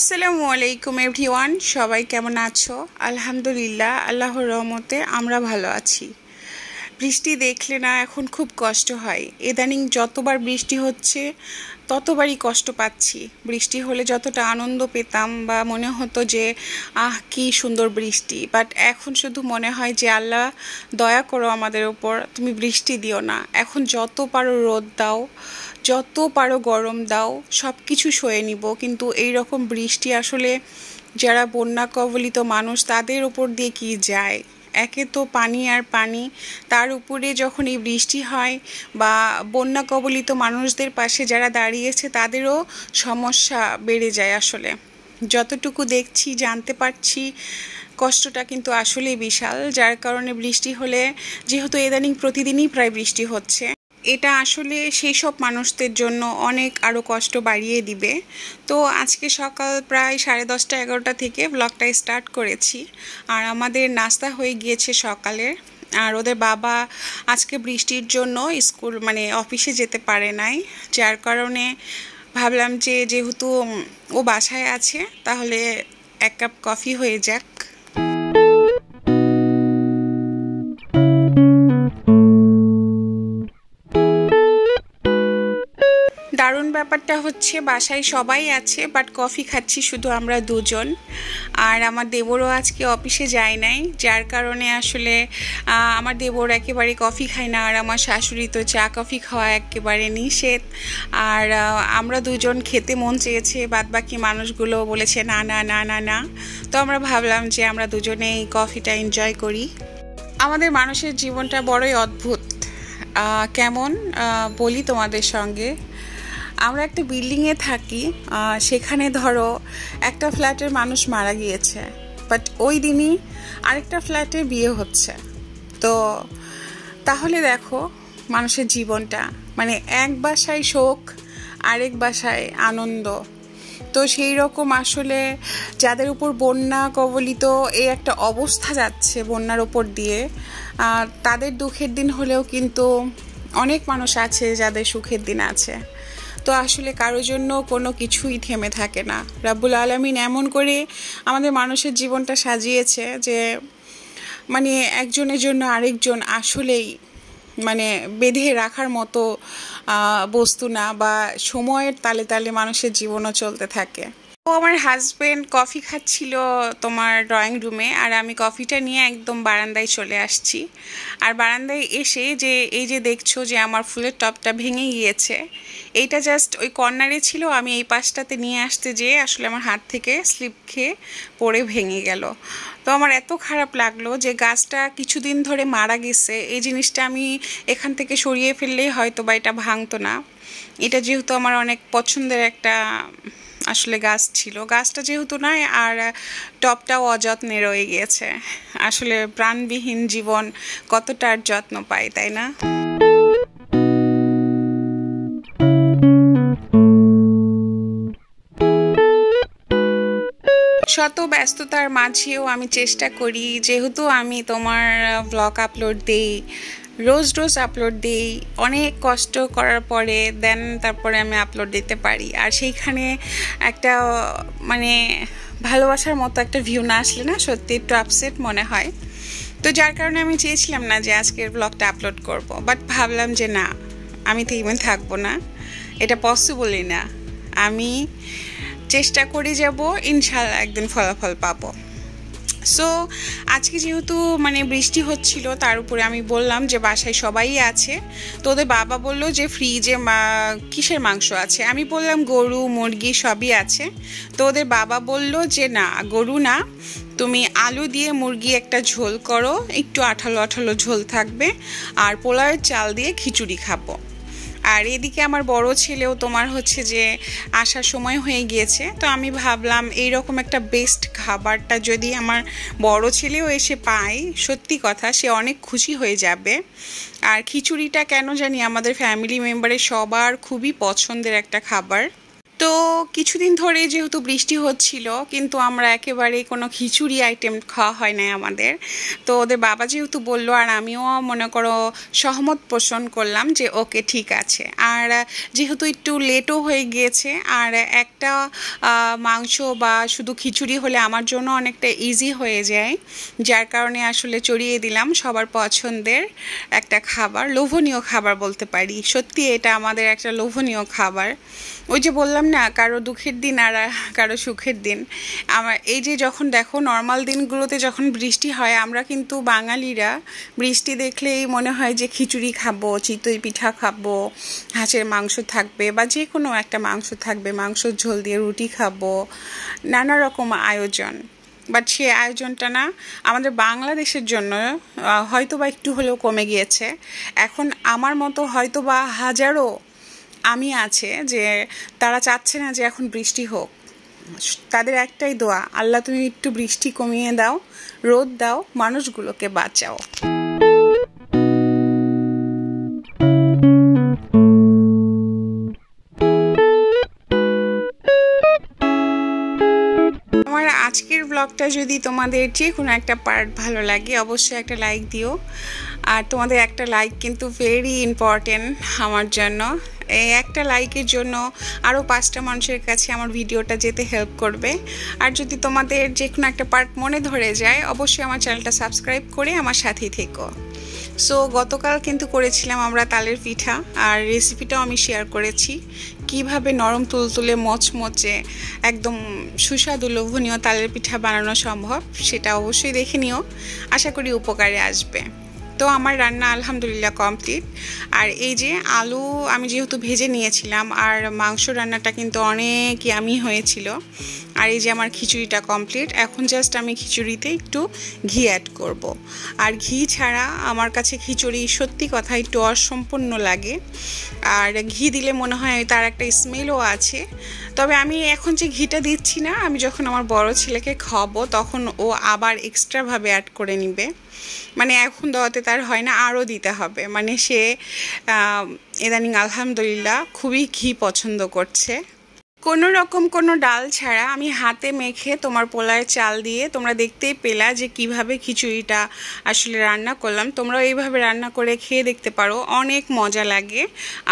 আসসালামু আলাইকুম এভরিওয়ান, সবাই কেমন আছো? আলহামদুলিল্লাহ, আল্লাহর রহমতে আমরা ভালো আছি। বৃষ্টি দেখলে না এখন খুব কষ্ট হয়। ইদানিং যতবার বৃষ্টি হচ্ছে ততবারই কষ্ট পাচ্ছি। বৃষ্টি হলে যতটা আনন্দ পেতাম বা মনে হতো যে কি সুন্দর বৃষ্টি, বাট এখন শুধু মনে হয় যে আল্লাহ দয়া করো আমাদের ওপর, তুমি বৃষ্টি দিও না। এখন যত পারো রোদ দাও, যত পারো গরম দাও, সব কিছু সয়ে নিব, কিন্তু এই রকম বৃষ্টি আসলে যারা বন্যা কবলিত মানুষ তাদের ওপর দিয়ে কি যায়। একে তো পানি আর পানি, তার উপরে যখন এই বৃষ্টি হয় বা বন্যা কবলিত মানুষদের পাশে যারা দাঁড়িয়েছে তাদেরও সমস্যা বেড়ে যায়। আসলে যতটুকু দেখছি, জানতে পারছি, কষ্টটা কিন্তু আসলেই বিশাল। যার কারণে বৃষ্টি হলে, যেহেতু ইদানিং প্রতিদিনই প্রায় বৃষ্টি হচ্ছে, এটা আসলে সেই সব মানুষদের জন্য অনেক আরও কষ্ট বাড়িয়ে দিবে। তো আজকে সকাল প্রায় 10:30-11টা থেকে ব্লগটা স্টার্ট করেছি, আর আমাদের নাস্তা হয়ে গিয়েছে সকালের। আর ওদের বাবা আজকে বৃষ্টির জন্য স্কুল অফিসে যেতে পারে নাই, যার কারণে ভাবলাম যে যেহেতু ও বাসায় আছে তাহলে 1 কাপ কফি হয়ে যাক। দারুণ ব্যাপারটা হচ্ছে বাসায় সবাই আছে, বাট কফি খাচ্ছি শুধু আমরা দুজন। আর আমার দেবরও আজকে অফিসে যায় নাই, যার কারণে আসলে আমার দেবর একেবারে কফি খায় না, আর আমার শাশুড়ি তো চা কফি খাওয়া একেবারে নিষেধ। আর আমরা দুজন খেতে মন চেয়েছে, বাদবাকি মানুষগুলো বলেছে না না না না না। তো আমরা ভাবলাম যে আমরা দুজনে এই কফিটা এনজয় করি। আমাদের মানুষের জীবনটা বড়ই অদ্ভুত। কেমন বলি তোমাদের সঙ্গে। আমরা একটা বিল্ডিংয়ে থাকি, সেখানে ধরো একটা ফ্ল্যাটের মানুষ মারা গিয়েছে, বাট ওই দিনই আরেকটা ফ্ল্যাটে বিয়ে হচ্ছে। তো তাহলে দেখো মানুষের জীবনটা, এক বাসায় শোক, আরেক বাসায় আনন্দ। তো সেই রকম আসলে যাদের উপর বন্যা কবলিত এই একটা অবস্থা যাচ্ছে বন্যার ওপর দিয়ে, তাদের দুঃখের দিন হলেও কিন্তু অনেক মানুষ আছে যাদের সুখের দিন আছে। তো আসলে কারোর জন্য কোনো কিছুই থেমে থাকে না। রাব্বুল আলামিন এমন করে আমাদের মানুষের জীবনটা সাজিয়েছে যে একজনের জন্য আরেকজন আসলেই বেঁধে রাখার মতো বস্তু না, বা সময়ের তালে তালে মানুষের জীবনও চলতে থাকে। তো আমার হাজবেন্ড কফি খাচ্ছিল তোমার ড্রয়িং রুমে, আর আমি কফিটা নিয়ে একদম বারান্দায় চলে আসছি। আর বারান্দায় এসে এই যে দেখছো যে আমার ফুলের টবটা ভেঙে গিয়েছে, এইটা জাস্ট ওই কর্নারে ছিল, আমি এই পাশটাতে নিয়ে আসতে যেয়ে আসলে আমার হাত থেকে স্লিপ খেয়ে পড়ে ভেঙে গেল। তো আমার এত খারাপ লাগলো যে গাছটা কিছুদিন ধরে মারা গেছে, এই জিনিসটা আমি এখান থেকে সরিয়ে ফেললেই হয়তো বা এটা ভাঙতো না। এটা যেহেতু আমার অনেক পছন্দের একটা আসলে গাছ ছিল, গাছটা যেহেতু নয়, আর টবটাও অযত্নে রয়ে গিয়েছে। আসলে প্রাণবিহীন জীবন কতটার যত্ন পায়, তাই না? শত ব্যস্ততার মাঝেও আমি চেষ্টা করি, যেহেতু আমি তোমার ব্লগ আপলোড দিই, রোজ রোজ আপলোড দিই, অনেক কষ্ট করার পরে দেন তারপরে আমি আপলোড দিতে পারি। আর সেইখানে একটা ভালোবাসার মতো একটা ভিউ না আসলে না সত্যি একটু আপসেট মনে হয়। তো যার কারণে আমি চেয়েছিলাম না যে আজকের ব্লগটা আপলোড করব, বাট ভাবলাম যে না, আমি থেমে থাকবো না, এটা পসিবলই না। আমি চেষ্টা করে যাব, ইনশাআল্লাহ একদিন ফলাফল পাবো। সো আজকে যেহেতু বৃষ্টি হচ্ছিল, তার উপরে আমি বললাম যে বাসায় সবাই আছে। তো ওদের বাবা বলল যে ফ্রিজে কিসের মাংস আছে, আমি বললাম গরু মুরগি সবই আছে। তো ওদের বাবা বলল যে না, গরু না, তুমি আলু দিয়ে মুরগি একটা ঝোল করো, একটু আঠালো আঠালো ঝোল থাকবে, আর পোলাওয়ের চাল দিয়ে খিচুড়ি খাবো। আর এদিকে আমার বড় ছেলেও তোমার হচ্ছে যে আসার সময় হয়ে গিয়েছে। তো আমি ভাবলাম এইরকম একটা বেস্ট খাবারটা যদি আমার বড় ছেলেও এসে পায়, সত্যি কথা সে অনেক খুশি হয়ে যাবে। আর খিচুড়িটা কেন জানি আমাদের ফ্যামিলি মেম্বারের সবার খুবই পছন্দের একটা খাবার। তো কিছুদিন ধরে যেহেতু বৃষ্টি হচ্ছিল, কিন্তু আমরা একেবারে কোনো খিচুড়ি আইটেম খাওয়া হয় না আমাদের। তো ওদের বাবা যেহেতু বললো, আর আমিও মনে করো সহমত পোষণ করলাম যে ওকে ঠিক আছে। আর যেহেতু একটু লেটও হয়ে গিয়েছে, আর একটা মাংস বা শুধু খিচুড়ি হলে আমার জন্য অনেকটা ইজি হয়ে যায়, যার কারণে আসলে চড়িয়ে দিলাম সবার পছন্দের একটা খাবার, লোভনীয় খাবার বলতে পারি। সত্যি এটা আমাদের একটা লোভনীয় খাবার। ওই যে বললাম না, কারো দুঃখের দিন আর কারো সুখের দিন। আমার এই যে যখন দেখো নর্মাল দিনগুলোতে যখন বৃষ্টি হয়, আমরা কিন্তু বাঙালিরা বৃষ্টি দেখলেই মনে হয় যে খিচুড়ি খাবো, চিতই পিঠা খাবো, হাঁসের মাংস থাকবে বা যে কোনো একটা মাংস থাকবে, মাংসর ঝোল দিয়ে রুটি খাবো, নানা রকম আয়োজন। বাট সে আয়োজনটা না, আমাদের বাংলাদেশের জন্য হয়তো বা একটু হলেও কমে গিয়েছে। এখন আমার মতো হয়তো বা হাজারো আমি আছে যে তারা চাচ্ছে না যে এখন বৃষ্টি হোক। তাদের একটাই দোয়া, আল্লাহ তুমি একটু বৃষ্টি কমিয়ে দাও, রোদ দাও, মানুষগুলোকে বাঁচাও। আমার আজকের ব্লগটা যদি তোমাদের যে কোনো একটা পার্ট ভালো লাগে, অবশ্যই একটা লাইক দিও। আর তোমাদের একটা লাইক কিন্তু ভেরি ইম্পর্টেন্ট আমার জন্য। এই একটা লাইকের জন্য আরও 5টা মানুষের কাছে আমার ভিডিওটা যেতে হেল্প করবে। আর যদি তোমাদের যে কোনো একটা পার্ট মনে ধরে যায়, অবশ্যই আমার চ্যানেলটা সাবস্ক্রাইব করে আমার সাথেই থেকো। সো গতকাল কিন্তু করেছিলাম আমরা তালের পিঠা, আর রেসিপিটাও আমি শেয়ার করেছি কিভাবে নরম তুলতুলে মচমচে একদম সুস্বাদু লোভনীয় তালের পিঠা বানানো সম্ভব, সেটা অবশ্যই দেখে নিও, আশা করি উপকারে আসবে। তো আমার রান্না আলহামদুলিল্লাহ কমপ্লিট। আর এই যে আলু আমি যেহেতু ভেজে নিয়েছিলাম, আর মাংস রান্নাটা কিন্তু অনেক ইয়ামি হয়েছিল। আর এই যে আমার খিচুড়িটা কমপ্লিট। এখন জাস্ট আমি খিচুড়িতে একটু ঘি অ্যাড করব। আর ঘি ছাড়া আমার কাছে খিচুড়ি সত্যি কথা একটু অসম্পূর্ণ লাগে। আর ঘি দিলে মনে হয় তার একটা স্মেলও আছে। তবে আমি এখন যে ঘিটা দিচ্ছি না, আমি যখন আমার বড় ছেলেকে খাওয়াবো তখন ও আবার এক্সট্রাভাবে অ্যাড করে নিবে। মানে এখন দেওয়াতে তার হয় না, আরও দিতে হবে। মানে সে ইদানিং আলহামদুলিল্লাহ খুবই ঘি পছন্দ করছে। কোনো রকম কোনো ডাল ছাড়া আমি হাতে মেখে তোমার পোলার চাল দিয়ে, তোমরা দেখতেই পেলা যে কিভাবে খিচুড়িটা আসলে রান্না করলাম। তোমরাও এইভাবে রান্না করে খেয়ে দেখতে পারো, অনেক মজা লাগে।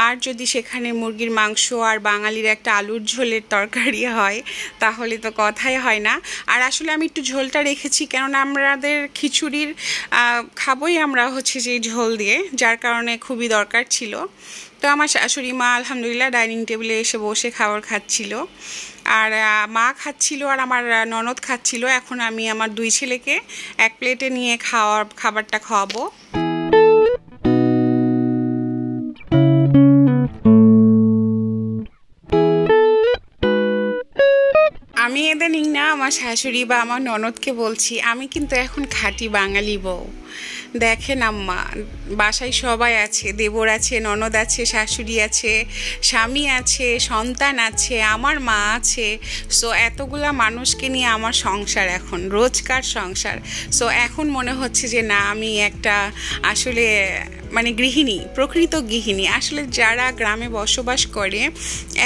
আর যদি সেখানে মুরগির মাংস আর বাঙালির একটা আলুর ঝোলের তরকারি হয়, তাহলে তো কথাই হয় না। আর আসলে আমি একটু ঝোলটা রেখেছি, কেননা আমাদের খিচুড়ির খাবোই আমরা হচ্ছে যে ঝোল দিয়ে, যার কারণে খুবই দরকার ছিল। তো আমার শাশুড়ি মা আলহামদুলিল্লাহ ডাইনিং টেবিলে এসে বসে খাবার খাচ্ছিল, আর মা খাচ্ছিল আর আমার ননদ খাচ্ছিল। এখন আমি আমার 2 ছেলেকে এক প্লেটে নিয়ে খাবারটা খাওয়াবো। আমি ইদানিং না আমার শাশুড়ি বা আমার ননদকে বলছি, আমি কিন্তু এখন খাঁটি বাঙালি বউ। দেখেন আম্মা, বাসায় সবাই আছে, দেবর আছে, ননদ আছে, শাশুড়ি আছে, স্বামী আছে, সন্তান আছে, আমার মা আছে। সো এতগুলা মানুষকে নিয়ে আমার সংসার, এখন রোজকার সংসার। সো এখন মনে হচ্ছে যে না, আমি একটা আসলে মানে গৃহিণী, প্রকৃত গৃহিণী। আসলে যারা গ্রামে বসবাস করে,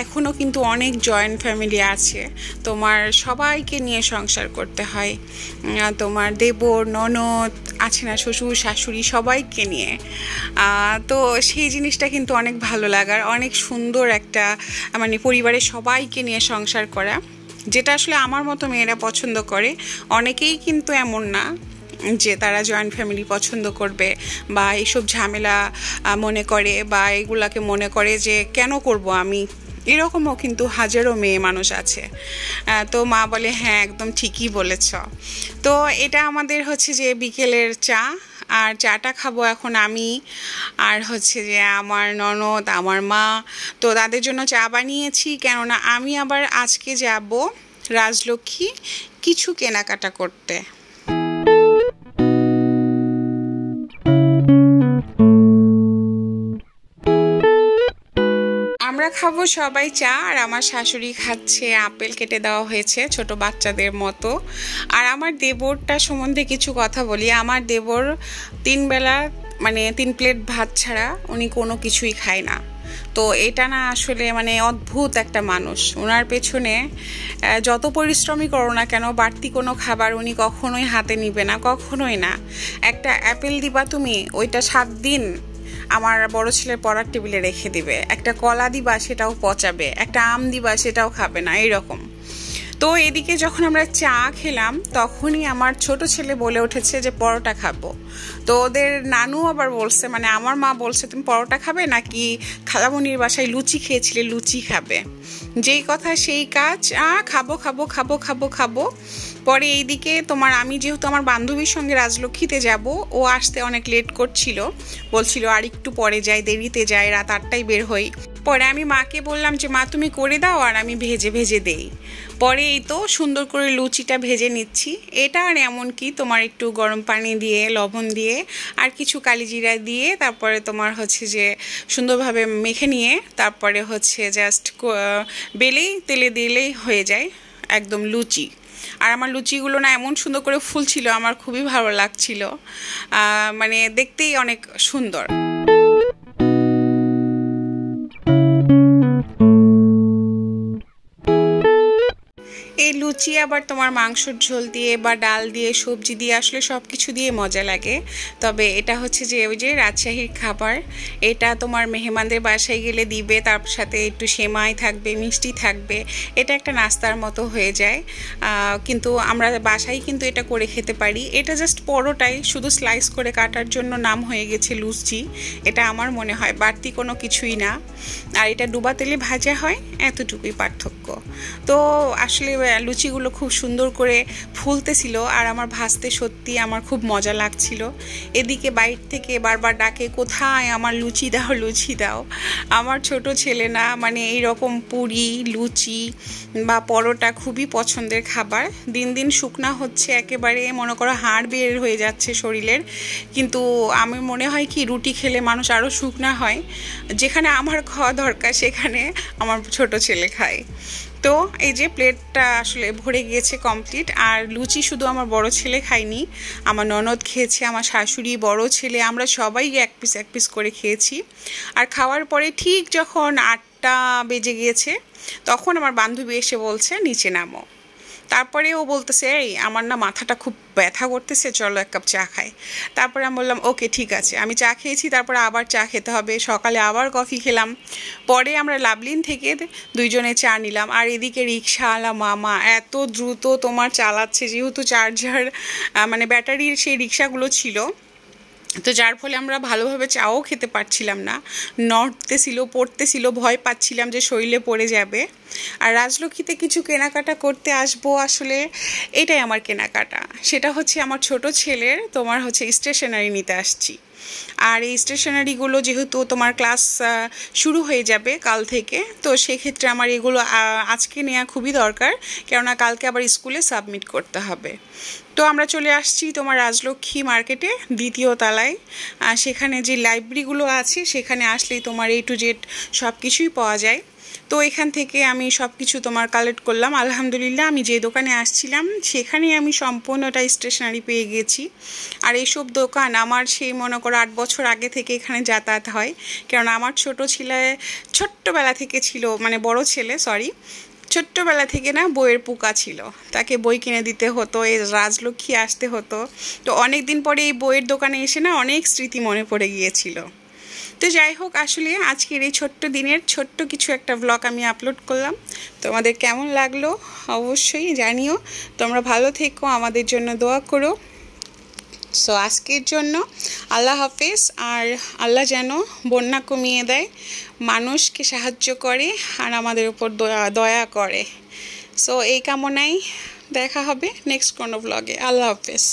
এখনও কিন্তু অনেক জয়েন্ট ফ্যামিলি আছে, তোমার সবাইকে নিয়ে সংসার করতে হয়। তোমার দেবর, ননদ আছে না, শ্বশুর শাশুড়ি, সবাইকে নিয়ে। তো সেই জিনিসটা কিন্তু অনেক ভালো লাগার, অনেক সুন্দর একটা মানে পরিবারের সবাইকে নিয়ে সংসার করা, যেটা আসলে আমার মতো মেয়েরা পছন্দ করে। অনেকেই কিন্তু এমন না যে তারা জয়েন্ট ফ্যামিলি পছন্দ করবে বা এইসব ঝামেলা মনে করে, বা এগুলাকে মনে করে যে কেন করব আমি, এরকমও কিন্তু হাজারো মেয়ে মানুষ আছে। তো মা বলে হ্যাঁ একদম ঠিকই বলেছ। তো এটা আমাদের হচ্ছে যে বিকেলের চা, আর চাটা খাবো এখন আমি আর হচ্ছে যে আমার ননদ, আমার মা। তো তাদের জন্য চা বানিয়েছি, কেননা আমি আবার আজকে যাব রাজলক্ষ্মী কিছু কেনাকাটা করতে। আমরা খাবো সবাই চা, আর আমার শাশুড়ি খাচ্ছে আপেল কেটে দেওয়া হয়েছে ছোট বাচ্চাদের মতো। আর আমার দেবরটা সম্বন্ধে কিছু কথা বলি। আমার দেবর 3 বেলা মানে 3 প্লেট ভাত ছাড়া উনি কোনো কিছুই খায় না। তো এটা না আসলে মানে অদ্ভুত একটা মানুষ। ওনার পেছনে যত পরিশ্রমই করো না কেন, বাড়তি কোনো খাবার উনি কখনোই হাতে নিবে না, কখনোই না। একটা অ্যাপেল দিবা তুমি, ওইটা 7 দিন আমার বড় ছেলের পড়ার টেবিলে রেখে দিবে। একটা কলা দিবা, সেটাও পচাবে। একটা আম দিবা, সেটাও খাবে না, এইরকম। তো এদিকে যখন আমরা চা খেলাম, তখনই আমার ছোট ছেলে বলে উঠেছে যে পরোটা খাবো। তো ওদের নানু আবার বলছে, মানে আমার মা বলছে, তুমি পরোটা খাবে নাকি খালামণির বাসায় লুচি খেয়েছিলে, লুচি খাবে? যেই কথা সেই কাজ, খাবো খাবো খাবো খাবো খাবো। পরে এইদিকে তোমার আমি যেহেতু আমার বান্ধবীর সঙ্গে রাজলক্ষ্মীতে যাব, ও আসতে অনেক লেট করছিল, বলছিল আর একটু পরে যাই, দেরিতে যাই, রাত 8টায় বের হই। পরে আমি মাকে বললাম যে মা তুমি করে দাও আর আমি ভেজে ভেজে দেই। পরে এই তো সুন্দর করে লুচিটা ভেজে নিচ্ছি। এটা আর এমন কি, তোমার একটু গরম পানি দিয়ে, লবণ দিয়ে, আর কিছু কালিজিরা দিয়ে, তারপরে তোমার হচ্ছে যে সুন্দরভাবে মেখে নিয়ে, তারপরে হচ্ছে জাস্ট বেলেই তেলে দিলেই হয়ে যায় একদম লুচি। আর আমার লুচিগুলো না এমন সুন্দর করে ফুলছিল, আমার খুবই ভালো লাগছিল, মানে দেখতেই অনেক সুন্দর। এই লুচি আবার তোমার মাংসর ঝোল দিয়ে বা ডাল দিয়ে, সবজি দিয়ে, আসলে সব কিছু দিয়ে মজা লাগে। তবে এটা হচ্ছে যে ওই যে রাজশাহীর খাবার, এটা তোমার মেহমানদের বাসায় গেলে দিবে, তার সাথে একটু সেমাই থাকবে, মিষ্টি থাকবে, এটা একটা নাস্তার মতো হয়ে যায়। কিন্তু আমরা বাসায় কিন্তু এটা করে খেতে পারি। এটা জাস্ট পরোটাই, শুধু স্লাইস করে কাটার জন্য নাম হয়ে গেছে লুচি, এটা আমার মনে হয়, বাড়তি কোনো কিছুই না। আর এটা ডুবা তেলে ভাজা হয়, এতটুকুই পার্থক্য। তো আসলে লুচিগুলো খুব সুন্দর করে ফুলতেছিল, আর আমার ভাজতে সত্যি আমার খুব মজা লাগছিল। এদিকে বাইরে থেকে বারবার ডাকে, কোথায় আমার লুচি দাও, লুচি দাও। আমার ছোট ছেলে না, মানে এইরকম পুরি, লুচি বা পরোটা খুবই পছন্দের খাবার। দিন দিন শুকনা হচ্ছে, একেবারে মনে করো হাড় বের হয়ে যাচ্ছে শরীরের। কিন্তু আমি মনে হয় কি, রুটি খেলে মানুষ আরও শুকনা হয়। যেখানে আমার খাওয়া দরকার সেখানে আমার ছোট ছেলে খায়। তো এই যে প্লেটটা আসলে ভরে গিয়েছে কমপ্লিট। আর লুচি শুধু আমার বড় ছেলে খায়নি, আমার ননদ খেয়েছে, আমার শাশুড়ি, বড় ছেলে, আমরা সবাই এক পিস করে খেয়েছি। আর খাওয়ার পরে ঠিক যখন 8টা বেজে গিয়েছে, তখন আমার বান্ধবী এসে বলছে নিচে নামো। তারপরে ও বলতেছে, এই আমার না মাথাটা খুব ব্যথা করতেছে, চলো 1 কাপ চা খাই। তারপরে আমি বললাম ওকে ঠিক আছে। আমি চা খেয়েছি, তারপরে আবার চা খেতে হবে, সকালে আবার কফি খেলাম। পরে আমরা লাভলিন থেকে 2জনে চা নিলাম। আর এদিকে রিক্সাওয়ালা মামা এত দ্রুত তোমার চালাচ্ছে, যেহেতু চার্জার মানে ব্যাটারির সেই রিক্সাগুলো ছিল, তো যার ফলে আমরা ভালোভাবে চাও খেতে পারছিলাম না, নড়তেছিল, পড়তেছিল, ভয় পাচ্ছিলাম যে শরীরে পড়ে যাবে। আর রাজলক্ষ্মীতে কিছু কেনাকাটা করতে আসবো, আসলে এটাই আমার কেনাকাটা। সেটা হচ্ছে আমার ছোট ছেলের তোমার হচ্ছে স্টেশনারি নিতে আসছি। আর এই স্টেশনারিগুলো যেহেতু তোমার ক্লাস শুরু হয়ে যাবে কাল থেকে, তো সেক্ষেত্রে আমার এগুলো আজকে নেওয়া খুবই দরকার, কেননা কালকে আবার স্কুলে সাবমিট করতে হবে। তো আমরা চলে আসছি তোমার রাজলক্ষ্মী মার্কেটে 2য় তলায়। সেখানে যে লাইব্রেরিগুলো আছে, সেখানে আসলেই তোমার A to Z সব কিছুই পাওয়া যায়। তো এখান থেকে আমি সব কিছু তোমার কালেক্ট করলাম। আলহামদুলিল্লাহ, আমি যে দোকানে আসছিলাম সেখানেই আমি সম্পূর্ণটা স্টেশনারি পেয়ে গেছি। আর এইসব দোকান আমার সেই মনে করো 8 বছর আগে থেকে এখানে যাতায়াত হয়, কারণ আমার ছোট্টবেলা থেকে ছিল, মানে বড় ছেলে ছোট্টবেলা থেকে না বইয়ের পোকা ছিল, তাকে বই কিনে দিতে হতো, এই রাজলক্ষ্মী আসতে হতো। তো অনেক দিন পরে এই বইয়ের দোকানে এসে না অনেক স্মৃতি মনে পড়ে গিয়েছিল। তো যাই হোক, আসলে আজকের এই ছোট্ট দিনের ছোট্ট কিছু একটা ব্লগ আমি আপলোড করলাম। তোমাদের কেমন লাগলো অবশ্যই জানিও। তোমরা ভালো থেকো, আমাদের জন্য দোয়া করো। সো আজকের জন্য আল্লাহ হাফেজ। আর আল্লাহ যেন বন্যা কমিয়ে দেয়, মানুষকে সাহায্য করে, আর আমাদের উপর দয়া করে। সো এই কামনাই দেখা হবে নেক্সট কোনো ব্লগে। আল্লাহ হাফেজ।